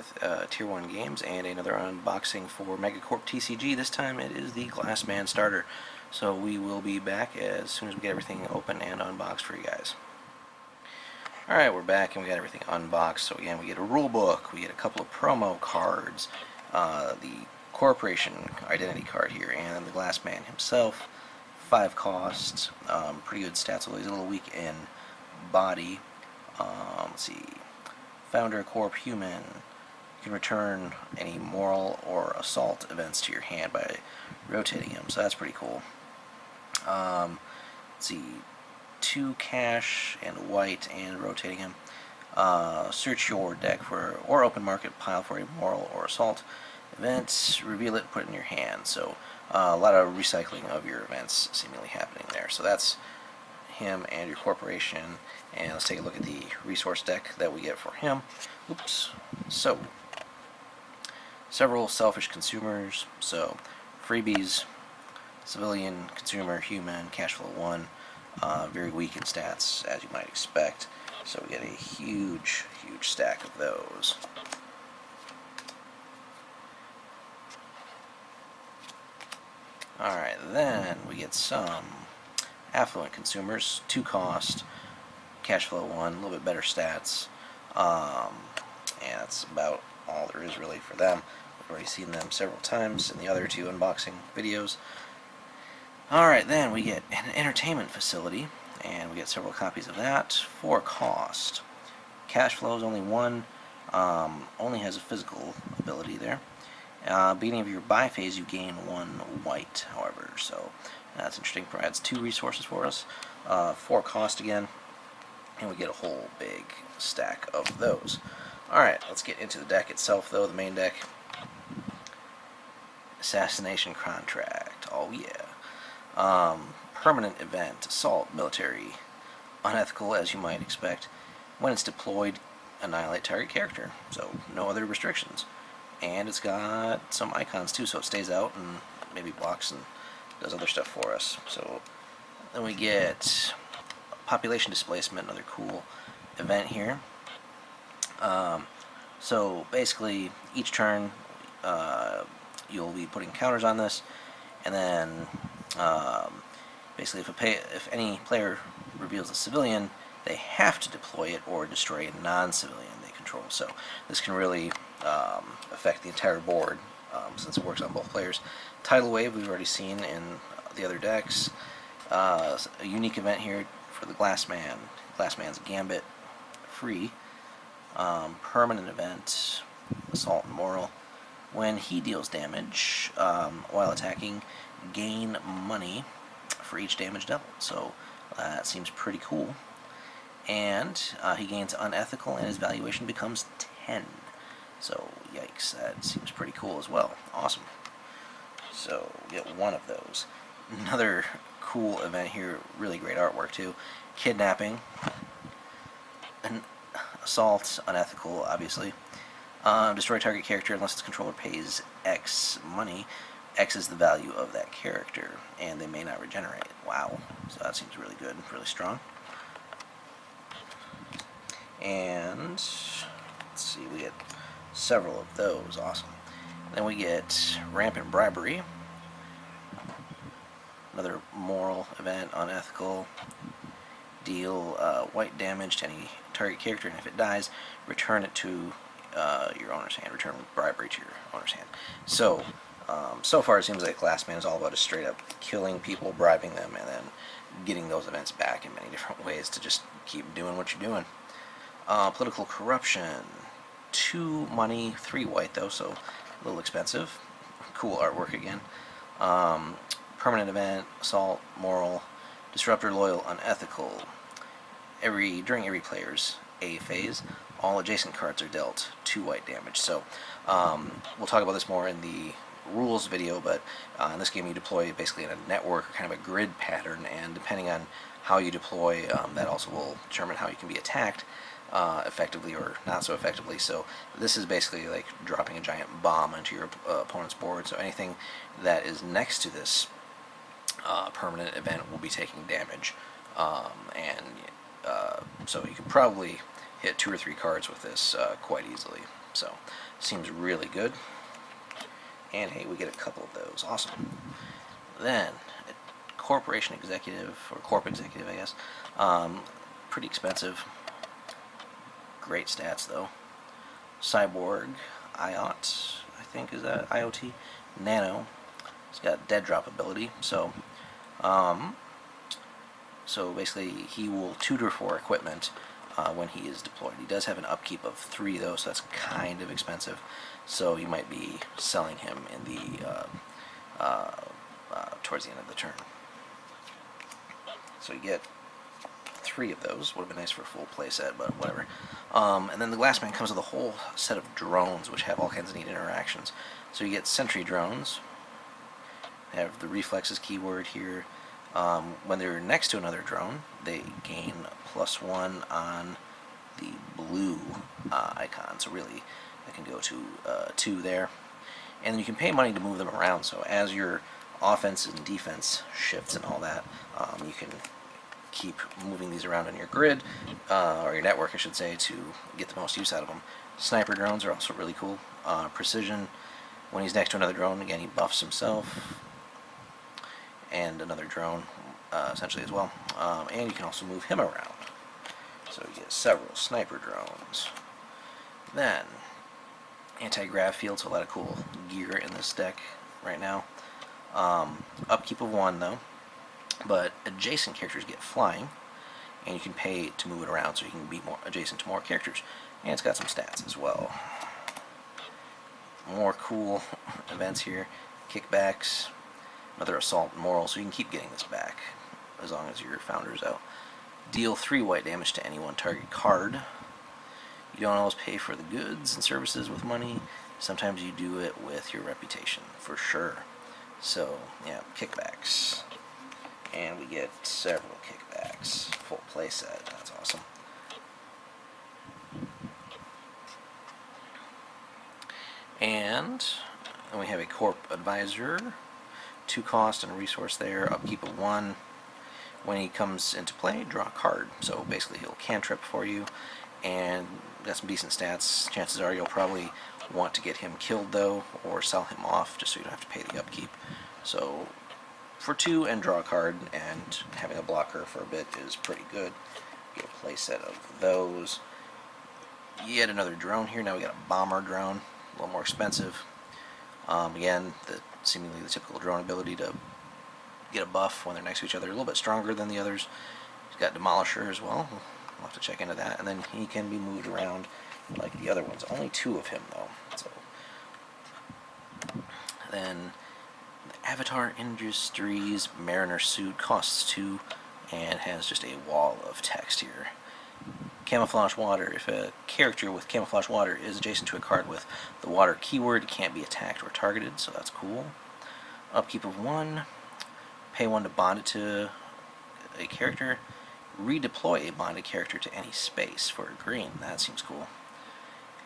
with Tier 1 games and another unboxing for Megacorp TCG. This time it is the Glassman starter. So we will be back as soon as we get everything open and unboxed for you guys. Alright, we're back and we got everything unboxed. So again, we get a rule book, we get a couple of promo cards, the corporation identity card here, and the Glassman himself. 5 costs, pretty good stats, although he's a little weak in body. Let's see. Founder, Corp, Human. You can return any moral or assault events to your hand by rotating him, so that's pretty cool. Let's see. 2 cash and white and rotating him. Search your deck for or open market pile for a moral or assault event. Reveal it, put it in your hand. So a lot of recycling of your events seemingly happening there. So that's him and your corporation. And let's take a look at the resource deck that we get for him. Oops. So several selfish consumers. So freebies, civilian, consumer, human, cash flow 1. Very weak in stats, as you might expect. So we get a huge stack of those. Alright, then we get some affluent consumers, 2 cost, cash flow 1, a little bit better stats, and that's about all there is really for them. We've already seen them several times in the other 2 unboxing videos. Alright, then we get an entertainment facility, and we get several copies of that, 4 cost. Cash flow is only 1, only has a physical ability there. Beginning of your buy phase, you gain 1 white, however, so that's interesting. Provides 2 resources for us, 4 cost again, and we get a whole big stack of those. Alright, let's get into the deck itself, though, the main deck. Assassination Contract, oh yeah. Permanent event, assault, military, unethical as you might expect. When it's deployed, annihilate target character, so no other restrictions. And it's got some icons too, so it stays out and maybe blocks and does other stuff for us. So then we get population displacement, another cool event here. So basically each turn you'll be putting counters on this, and then basically if any player reveals a civilian, they have to deploy it or destroy a non-civilian they control. So this can really affect the entire board since it works on both players. Tidal Wave we've already seen in the other decks. A unique event here for the Glassman. Glassman's Gambit, free. Permanent event, Assault and Moral. When he deals damage while attacking, gain money for each damage dealt. So that seems pretty cool. And he gains unethical and his valuation becomes 10. So yikes, that seems pretty cool as well. Awesome. So we get 1 of those. Another cool event here, really great artwork too. Kidnapping. An assault, unethical obviously. Destroy target character unless its controller pays X money. X is the value of that character, and they may not regenerate. Wow, so that seems really good, really strong. And let's see, we get several of those. Awesome. Then we get Rampant Bribery, another moral event, unethical. Deal white damage to any target character, and if it dies, return it to your owner's hand. Return bribery to your owner's hand. So, so far it seems like Glassman is all about just straight up killing people, bribing them, and then getting those events back in many different ways to just keep doing what you're doing. Political corruption, 2 money, 3 white though, so a little expensive. Cool artwork again. Permanent event, assault, moral, disruptor, loyal, unethical. During every player's A phase, all adjacent cards are dealt 2 white damage. So we'll talk about this more in the rules video, but in this game you deploy basically in a network, or kind of a grid pattern, and depending on how you deploy, that also will determine how you can be attacked effectively or not so effectively. So this is basically like dropping a giant bomb onto your opponent's board, so anything that is next to this permanent event will be taking damage, so you could probably hit 2 or 3 cards with this quite easily. So, seems really good. And hey, we get a couple of those. Awesome. Then, a corporation executive, or corp executive, I guess. Pretty expensive. Great stats, though. Cyborg, IOT, I think, is that IoT? Nano. It's got dead drop ability, so basically he will tutor for equipment when he is deployed. He does have an upkeep of 3 though, so that's kind of expensive. So you might be selling him in the towards the end of the turn. So you get 3 of those. Would have been nice for a full playset, but whatever. And then the Glassman comes with a whole set of drones, which have all kinds of neat interactions. So you get sentry drones. They have the reflexes keyword here. When they're next to another drone, they gain +1 on the blue icon. So really, they can go to 2 there. And then you can pay money to move them around. So as your offense and defense shifts and all that, you can keep moving these around on your grid, or your network, I should say, to get the most use out of them. Sniper drones are also really cool. Precision, when he's next to another drone, again, he buffs himself and another drone, essentially, as well. And you can also move him around. So you get several sniper drones. Then, anti-grav field, so a lot of cool gear in this deck right now. Upkeep of 1, though. But adjacent characters get flying, and you can pay to move it around so you can be more adjacent to more characters. And it's got some stats as well. More cool events here. Kickbacks, another assault and moral, so you can keep getting this back as long as your founder's out. Deal 3 white damage to any one target card. You don't always pay for the goods and services with money. Sometimes you do it with your reputation, for sure. So, yeah, kickbacks. And we get several kickbacks. Full playset. That's awesome. And then we have a Corp Advisor. 2 cost and a resource there. Upkeep of 1. When he comes into play, draw a card. So basically he'll cantrip for you. And got some decent stats. Chances are you'll probably want to get him killed, though, or sell him off just so you don't have to pay the upkeep. So for 2 and draw a card, and having a blocker for a bit is pretty good. Get a play set of those. Yet another drone here. Now we got a bomber drone, a little more expensive. Again, seemingly the typical drone ability to get a buff when they're next to each other. A little bit stronger than the others. He's got Demolisher as well. We'll have to check into that. And then he can be moved around like the other ones. Only 2 of him, though. So then Avatar Industries Mariner Suit costs 2 and has just a wall of text here. Camouflage Water. If a character with Camouflage Water is adjacent to a card with the water keyword, it can't be attacked or targeted, so that's cool. Upkeep of 1. Pay 1 to bond it to a character. Redeploy a bonded character to any space for a green. That seems cool.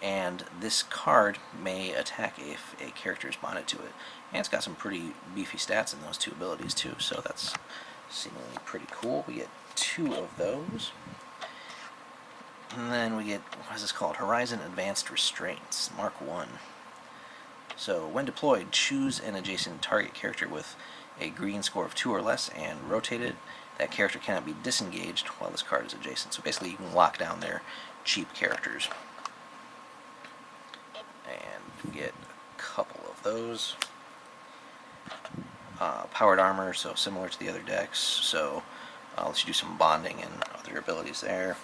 And this card may attack if a character is bonded to it. And it's got some pretty beefy stats in those 2 abilities too, so that's seemingly pretty cool. We get 2 of those. And then we get, what is this called? Horizon Advanced Restraints, Mark 1. So when deployed, choose an adjacent target character with a green score of 2 or less and rotate it. That character cannot be disengaged while this card is adjacent. So basically you can lock down their cheap characters. And get a couple of those. Powered armor, so similar to the other decks. So lets you do some bonding and other abilities there.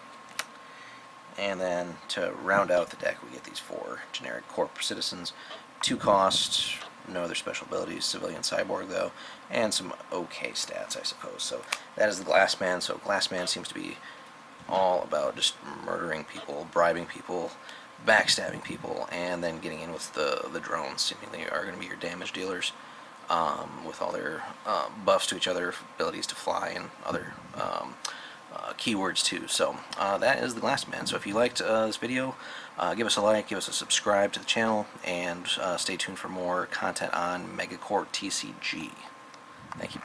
And then to round out the deck, we get these 4 generic Corp citizens. 2 cost, no other special abilities, civilian cyborg though, and some okay stats, I suppose. So that is the Glassman. So Glassman seems to be all about just murdering people, bribing people, backstabbing people, and then getting in with the drones. Seemingly are going to be your damage dealers, with all their buffs to each other, abilities to fly, and other keywords too. So that is the Glassman. So if you liked this video, give us a like, give us a subscribe to the channel, and stay tuned for more content on Megacorp TCG. Thank you.